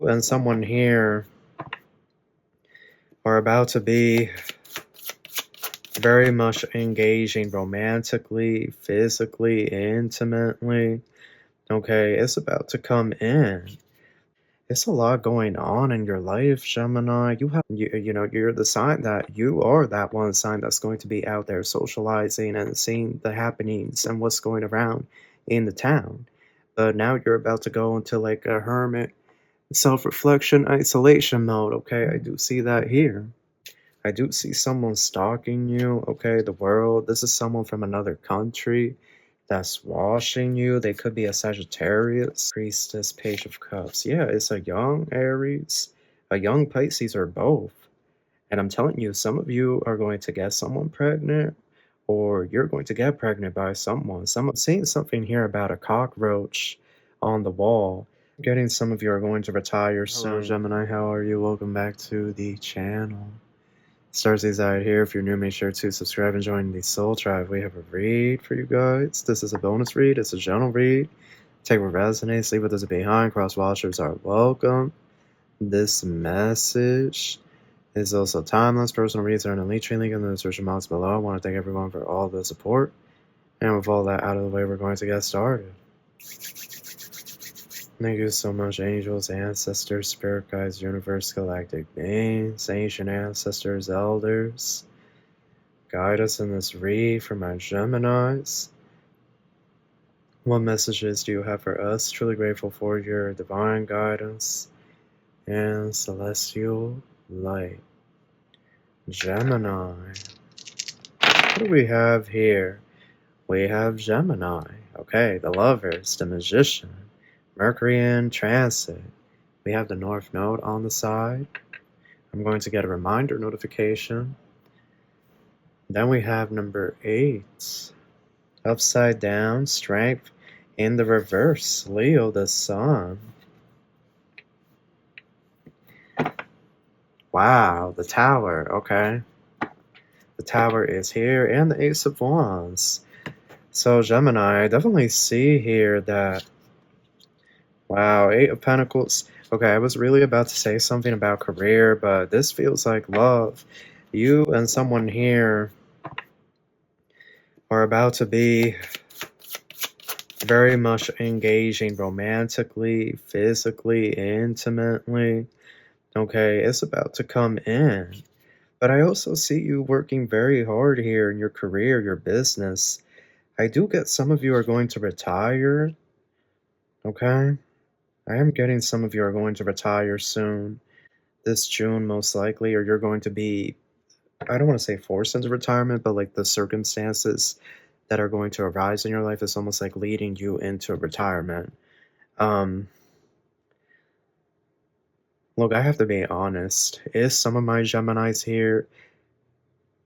and someone here are about to be very much engaging romantically, physically, intimately. Okay, it's about to come in. It's a lot going on in your life, Gemini. You're the sign that you are that one sign that's going to be out there socializing and seeing the happenings and what's going around in the town. But now you're about to go into like a hermit, self-reflection, isolation mode. Okay, I do see that here. I do see someone stalking you. Okay, the world. This is someone from another country that's watching you. They could be a Sagittarius, Priestess, Page of Cups. Yeah, it's a young Aries, a young Pisces, or both. And I'm telling you, some of you are going to get someone pregnant, or you're going to get pregnant by someone. I'm seeing something here about a cockroach on the wall. Getting some of you are going to retire soon. Hello, Gemini. How are you? Welcome back to the channel. Starseeds out here. If you're new, make sure to subscribe and join the Soul Tribe. We have a read for you guys. This is a bonus read. It's a general read. Take what resonates, leave what doesn't behind. Cross watchers are welcome. This message is also timeless. Personal reads are in the LINKTREE link in the description box below. I want to thank everyone for all the support. And with all that out of the way, we're going to get started. Thank you so much, angels, ancestors, spirit guides, universe, galactic beings, ancient ancestors, elders. Guide us in this read for my Geminis. What messages do you have for us? Truly grateful for your divine guidance and celestial light. Gemini. What do we have here? We have Gemini. Okay, the lovers, the magician. Mercury in transit. We have the North Node on the side. I'm going to get a reminder notification. Then we have number 8. Upside down, strength in the reverse. Leo, the sun. Wow, the tower. Okay. The tower is here. And the Ace of Wands. So, Gemini, I definitely see here that... Wow, 8 of Pentacles. Okay, I was really about to say something about career, but this feels like love. You and someone here are about to be very much engaging romantically, physically, intimately. Okay, it's about to come in. But I also see you working very hard here in your career, your business. I do get some of you are going to retire. Okay? I am getting some of you are going to retire soon. This June, most likely, or you're going to be, I don't want to say forced into retirement, but like the circumstances that are going to arise in your life is almost like leading you into retirement. Look, I have to be honest. Is some of my Geminis here,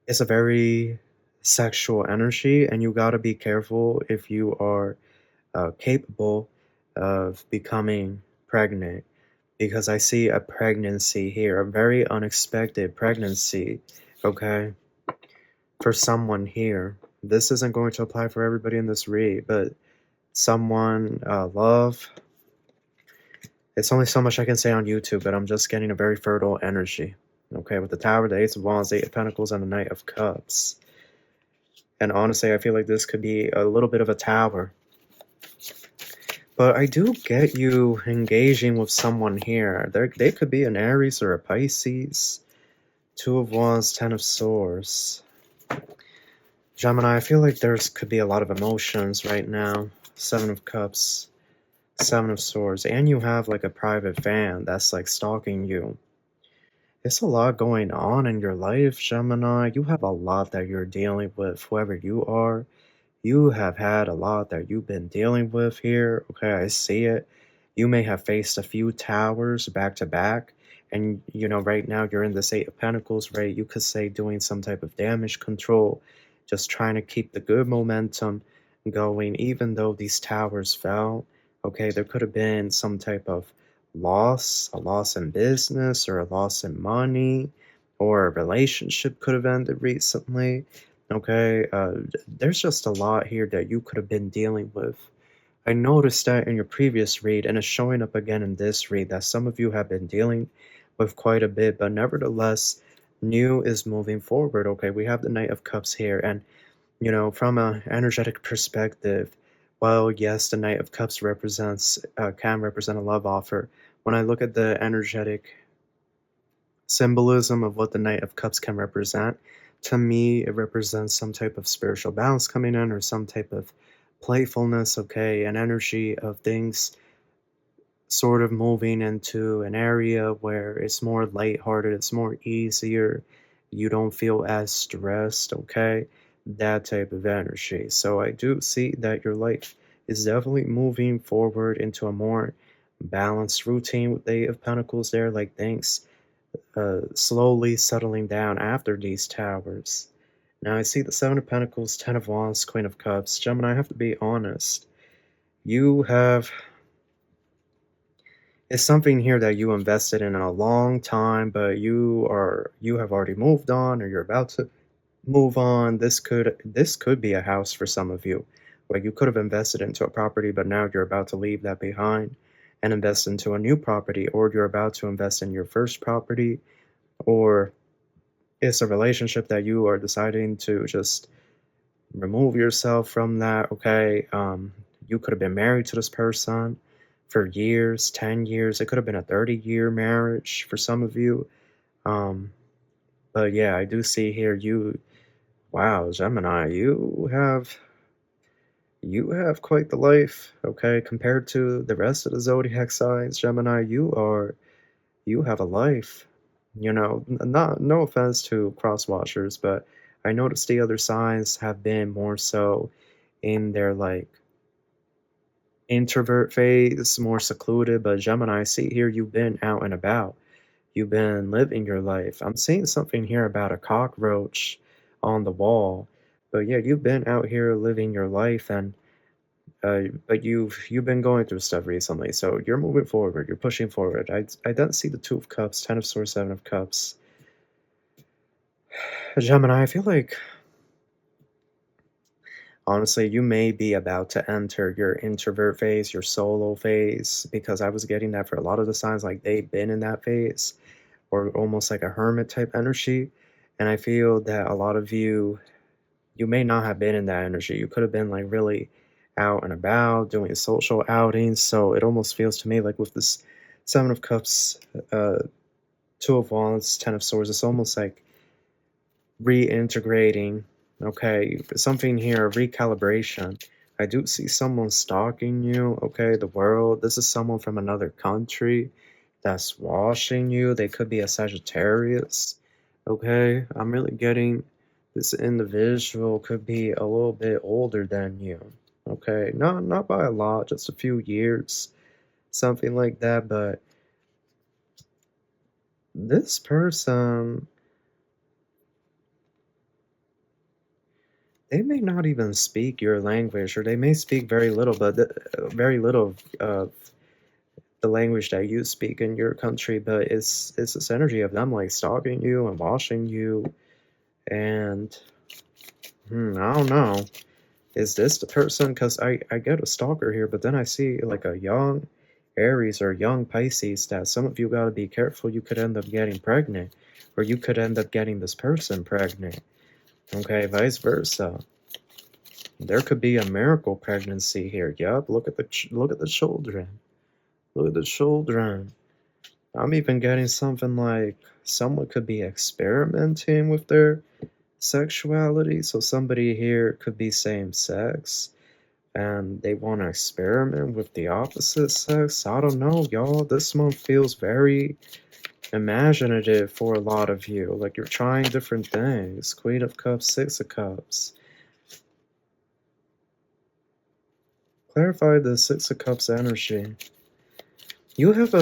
it's a very sexual energy, and you got to be careful if you are capable of becoming pregnant, because I see a pregnancy here, a very unexpected pregnancy, okay, for someone here. This isn't going to apply for everybody in this read, but someone, love, it's only so much I can say on YouTube, but I'm just getting a very fertile energy, okay, with the Tower, the Ace of Wands, the 8 of Pentacles, and the Knight of Cups. And honestly, I feel like this could be a little bit of a tower. But I do get you engaging with someone here. They could be an Aries or a Pisces. 2 of Wands, 10 of Swords. Gemini, I feel like there could be a lot of emotions right now. 7 of Cups, 7 of Swords. And you have like a private fan that's like stalking you. It's a lot going on in your life, Gemini. You have a lot that you're dealing with, whoever you are. You have had a lot that you've been dealing with here. Okay, I see it. You may have faced a few towers back to back. And, you know, right now you're in this 8 of Pentacles, right? You could say doing some type of damage control. Just trying to keep the good momentum going, even though these towers fell. Okay, there could have been some type of loss, a loss in business or a loss in money, or a relationship could have ended recently. Okay, there's just a lot here that you could have been dealing with. I noticed that in your previous read, and it's showing up again in this read, that some of you have been dealing with quite a bit, but nevertheless, new is moving forward. Okay, we have the Knight of Cups here, and you know, from an energetic perspective, while yes, the Knight of Cups can represent a love offer, when I look at the energetic symbolism of what the Knight of Cups can represent, to me, it represents some type of spiritual balance coming in or some type of playfulness, okay, an energy of things sort of moving into an area where it's more lighthearted, it's more easier, you don't feel as stressed, okay? That type of energy. So I do see that your life is definitely moving forward into a more balanced routine with the Eight of Pentacles there, like things slowly settling down after these towers. Now I see the Seven of Pentacles, Ten of Wands, Queen of Cups. Gemini, I have to be honest. You have It's something here that you invested in a long time, but you have already moved on or you're about to move on. This could be a house for some of you. Like you could have invested into a property, but now you're about to leave that behind and invest into a new property, or you're about to invest in your first property, or it's a relationship that you are deciding to just remove yourself from that. Okay, you could have been married to this person for years, 10 years. It could have been a 30-year marriage for some of you. Um, but yeah, I do see here wow, Gemini, you have quite the life, okay? Compared to the rest of the zodiac signs, Gemini, you have a life. You know, not no offense to cross watchers, but I noticed the other signs have been more so in their like introvert phase, more secluded, but Gemini, I see here you've been out and about. You've been living your life. I'm seeing something here about a cockroach on the wall. But yeah, you've been out here living your life, and but you've been going through stuff recently, so you're moving forward. You're pushing forward. I don't see the Two of Cups, Ten of Swords, Seven of Cups. Gemini, I feel like honestly, you may be about to enter your introvert phase, your solo phase, because I was getting that for a lot of the signs, like they've been in that phase, or almost like a hermit type energy. And I feel that a lot of you may not have been in that energy. You could have been like really out and about doing social outings. So it almost feels to me like with this Seven of Cups, uh, Two of Wands, Ten of Swords, it's almost like reintegrating. Okay, something here, recalibration. I do see someone stalking you. Okay, the world. This is someone from another country that's watching you. They could be a Sagittarius. Okay, I'm really getting this individual could be a little bit older than you. Okay, not by a lot, just a few years, something like that. But this person, they may not even speak your language, or they may speak very little, but very little of the language that you speak in your country. But it's this energy of them like stalking you and watching you, and I don't know. Is this the person? Because I get a stalker here, but then I see like a young Aries or young Pisces that some of you got to be careful. You could end up getting pregnant, or you could end up getting this person pregnant. Okay, vice versa. There could be a miracle pregnancy here. Yup, look at the children. Look at the children. I'm even getting something like someone could be experimenting with their sexuality. So somebody here could be same sex and they want to experiment with the opposite sex. I don't know, y'all. This month feels very imaginative for a lot of you. Like you're trying different things. Queen of Cups, Six of Cups. Clarify the Six of Cups energy. You have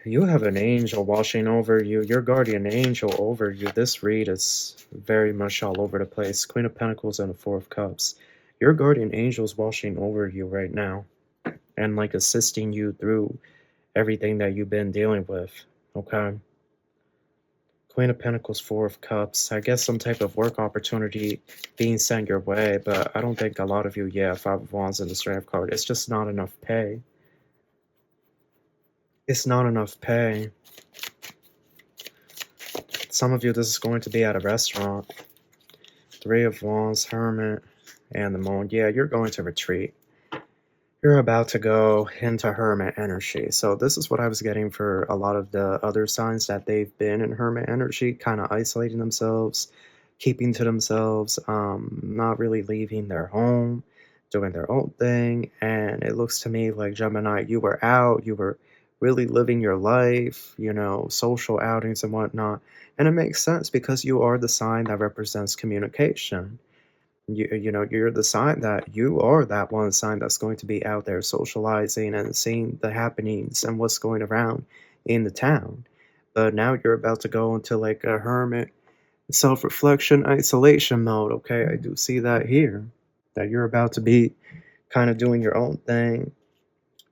you have an angel watching over you, your guardian angel over you. This read is very much all over the place. Queen of Pentacles and the Four of Cups. Your guardian angel is watching over you right now and like assisting you through everything that you've been dealing with, okay? Queen of Pentacles, Four of Cups. I guess some type of work opportunity being sent your way, but I don't think a lot of you, yeah, Five of Wands and the Strength card. It's just not enough pay. It's not enough pay. Some of you, this is going to be at a restaurant. Three of Wands, Hermit, and the Moon. Yeah, you're going to retreat. You're about to go into Hermit energy. So this is what I was getting for a lot of the other signs, that they've been in Hermit energy, kind of isolating themselves, keeping to themselves, not really leaving their home, doing their own thing. And it looks to me like, Gemini, you were out, you were really living your life, you know, social outings and whatnot. And it makes sense because you are the sign that represents communication. You know, you're the sign that you are that one sign that's going to be out there socializing and seeing the happenings and what's going around in the town. But now you're about to go into like a hermit, self-reflection, isolation mode. Okay, I do see that here, that you're about to be kind of doing your own thing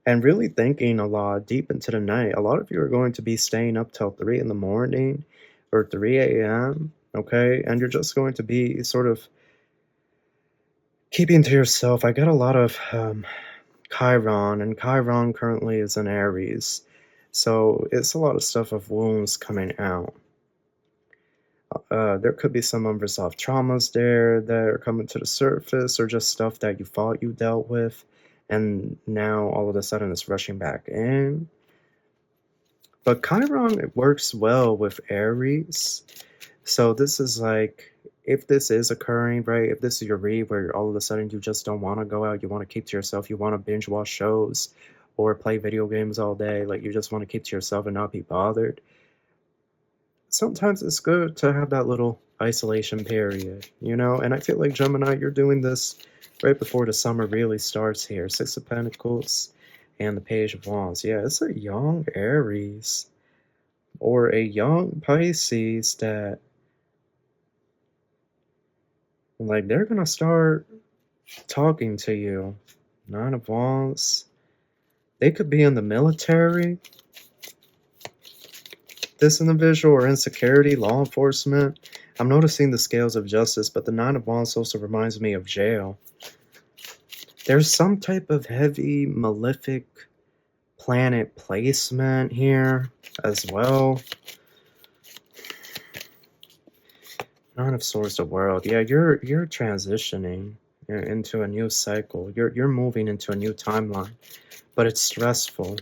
and really thinking a lot deep into the night. A lot of you are going to be staying up till 3 in the morning or 3 a.m. Okay, and you're just going to be sort of keeping to yourself. I get a lot of Chiron, and Chiron currently is in Aries. So it's a lot of stuff of wounds coming out. There could be some unresolved traumas there that are coming to the surface, or just stuff that you thought you dealt with, and now all of a sudden it's rushing back in. But Chiron, it works well with Aries. So this is like, if this is occurring, right, if this is your read where all of a sudden you just don't want to go out, you want to keep to yourself, you want to binge watch shows or play video games all day, like you just want to keep to yourself and not be bothered, sometimes it's good to have that little isolation period, you know? And I feel like, Gemini, you're doing this right before the summer really starts here. Six of Pentacles and the Page of Wands. Yeah, it's a young Aries or a young Pisces that, like, they're gonna start talking to you. Nine of Wands. They could be in the military, this individual, or insecurity, law enforcement. I'm noticing the scales of justice, but the Nine of Wands also reminds me of jail. There's some type of heavy, malefic planet placement here as well. Nine of Swords, the World. Yeah, you're transitioning into a new cycle. You're moving into a new timeline, but it's stressful.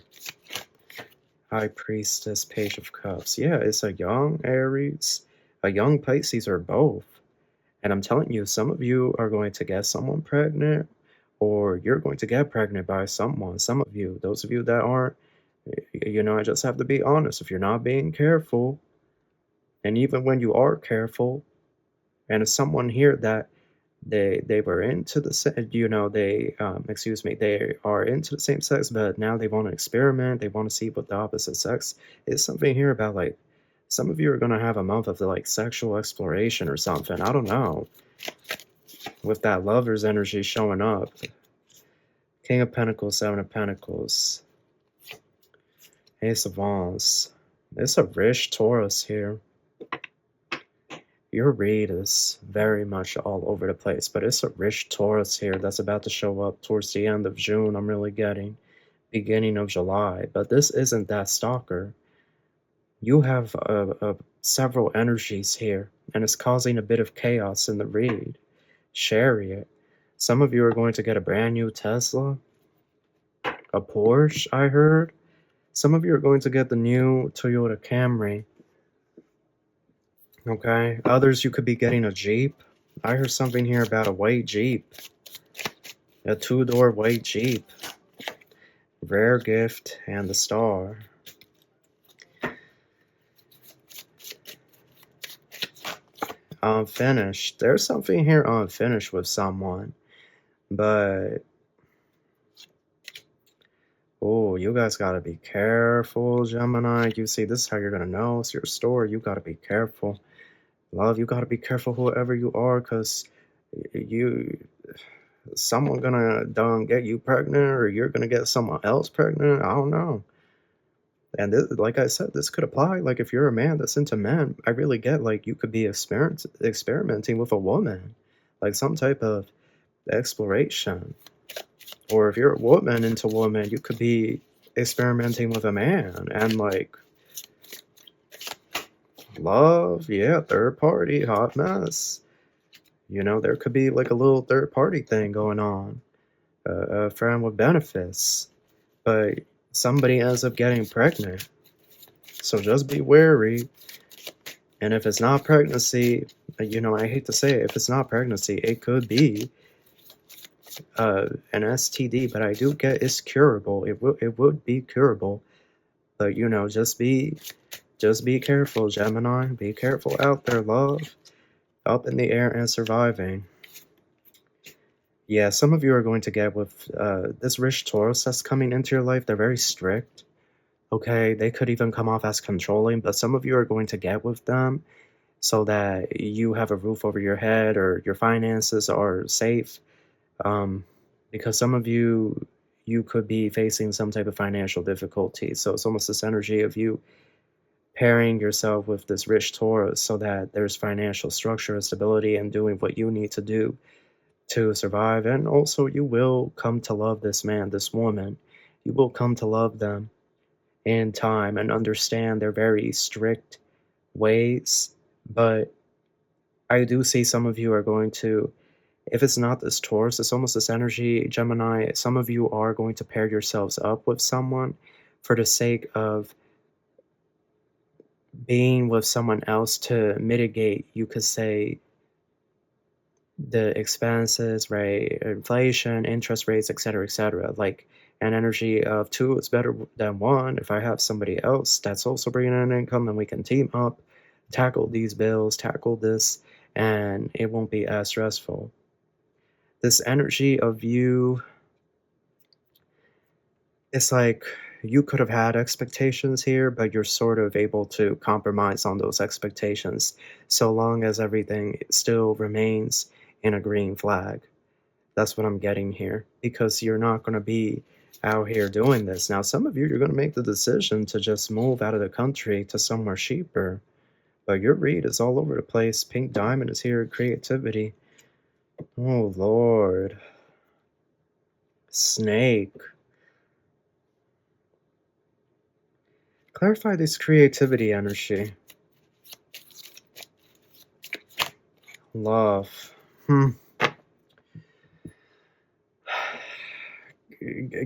High Priestess, Page of Cups. Yeah, it's a young Aries, a young Pisces, or both. And I'm telling you, some of you are going to get someone pregnant, or you're going to get pregnant by someone. Some of you, those of you that aren't, you know, I just have to be honest. If you're not being careful, and even when you are careful, and it's someone here that they were into the, you know, they excuse me, they are into the same sex, but now they want to experiment, they want to see what the opposite sex is. Something here about, like, some of you are going to have a month of the, like, sexual exploration or something. I don't know, with that Lover's energy showing up. King of Pentacles, Seven of Pentacles, Ace of Wands. It's a rich Taurus here. Your read is very much all over the place, but it's a rich Taurus here that's about to show up towards the end of June. I'm really getting beginning of July, but this isn't that stalker. You have several energies here, and it's causing a bit of chaos in the read. Chariot. Some of you are going to get a brand new Tesla, a Porsche, I heard. Some of you are going to get the new Toyota Camry. Okay, others, you could be getting a Jeep. I heard something here about a white Jeep. A two-door white Jeep. Rare gift and the star. Unfinished. There's something here unfinished with someone. But, oh, you guys gotta be careful, Gemini. You see, this is how you're gonna know. It's your story. You gotta be careful. Love, you gotta be careful whoever you are, because someone gonna get you pregnant, or you're gonna get someone else pregnant. I don't know. And this, like I said, this could apply, like, if you're a man that's into men, I really get, like, you could be experimenting with a woman, like, some type of exploration. Or if you're a woman into woman, you could be experimenting with a man, and, like, love, yeah, third party, hot mess. You know, there could be, like, a little third party thing going on, a friend with benefits, but somebody ends up getting pregnant. So just be wary. And if it's not pregnancy, you know, I hate to say it, if it's not pregnancy, it could be an STD, but I do get it's curable. It would be curable. But you know, just be careful, Gemini. Be careful out there, love. Up in the air and surviving. Yeah, some of you are going to get with this rich Taurus that's coming into your life. They're very strict. Okay, they could even come off as controlling, but some of you are going to get with them so that you have a roof over your head or your finances are safe. Because some of you could be facing some type of financial difficulty. So it's almost this energy of you pairing yourself with this rich Taurus so that there's financial structure and stability and doing what you need to do to survive. And also you will come to love this man, this woman. You will come to love them in time and understand their very strict ways. But I do see some of you are going to, if it's not this Taurus, it's almost this energy, Gemini, some of you are going to pair yourselves up with someone for the sake of being with someone else to mitigate, you could say, the expenses, right? Inflation, interest rates, etc., etc. Like an energy of two is better than one. If I have somebody else that's also bringing in income, then we can team up, tackle these bills, tackle this, and it won't be as stressful. This energy of you, it's like you could have had expectations here, but you're sort of able to compromise on those expectations so long as everything still remains in a green flag. That's what I'm getting here, because you're not going to be out here doing this. Now, some of you, you're going to make the decision to just move out of the country to somewhere cheaper, but your read is all over the place. Pink Diamond is here, creativity. Oh, Lord. Snake. Clarify this creativity energy. Love.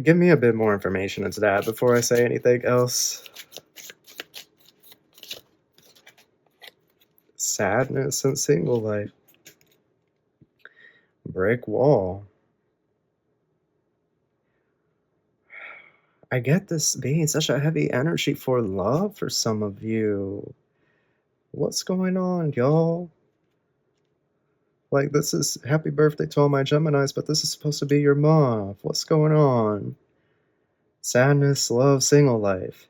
Give me a bit more information into that before I say anything else. Sadness and single life. Brick wall. I get this being such a heavy energy for love for some of you. What's going on, y'all? Like, this is happy birthday to all my Geminis, but this is supposed to be your month. What's going on? Sadness, love, single life.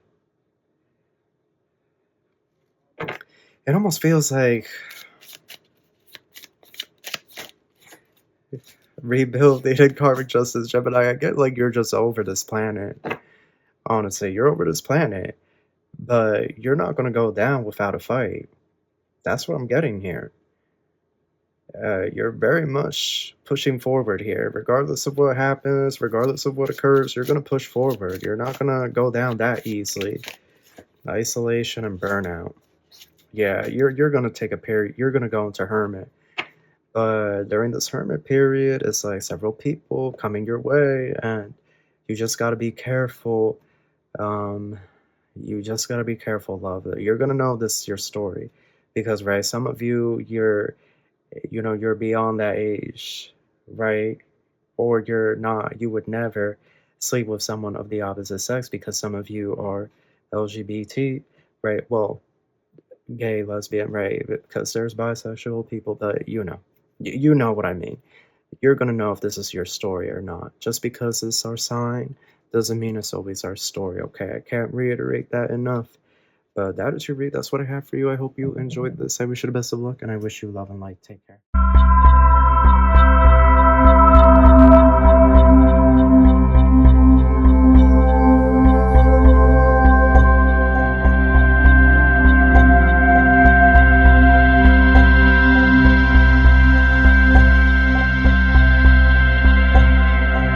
It almost feels like rehabilitated karmic justice, Gemini. I get like you're just over this planet. Honestly, you're over this planet, but you're not going to go down without a fight. That's what I'm getting here. You're very much pushing forward here. Regardless of what happens, regardless of what occurs, you're going to push forward. You're not going to go down that easily. Isolation and burnout. Yeah, you're going to take a period. You're going to go into hermit. But during this hermit period, it's like several people coming your way, and you just got to be careful. You just got to be careful, love. You're going to know this is your story. Because, right, some of you, you're beyond that age, right? Or you're not, you would never sleep with someone of the opposite sex because some of you are LGBT, right? Well, gay, lesbian, right? Because there's bisexual people, but you know what I mean. You're going to know if this is your story or not. Just because it's our sign doesn't mean it's always our story, okay? I can't reiterate that enough. But that is your read. That's what I have for you. I hope you enjoyed this. I wish you the best of luck, and I wish you love and light. Take care.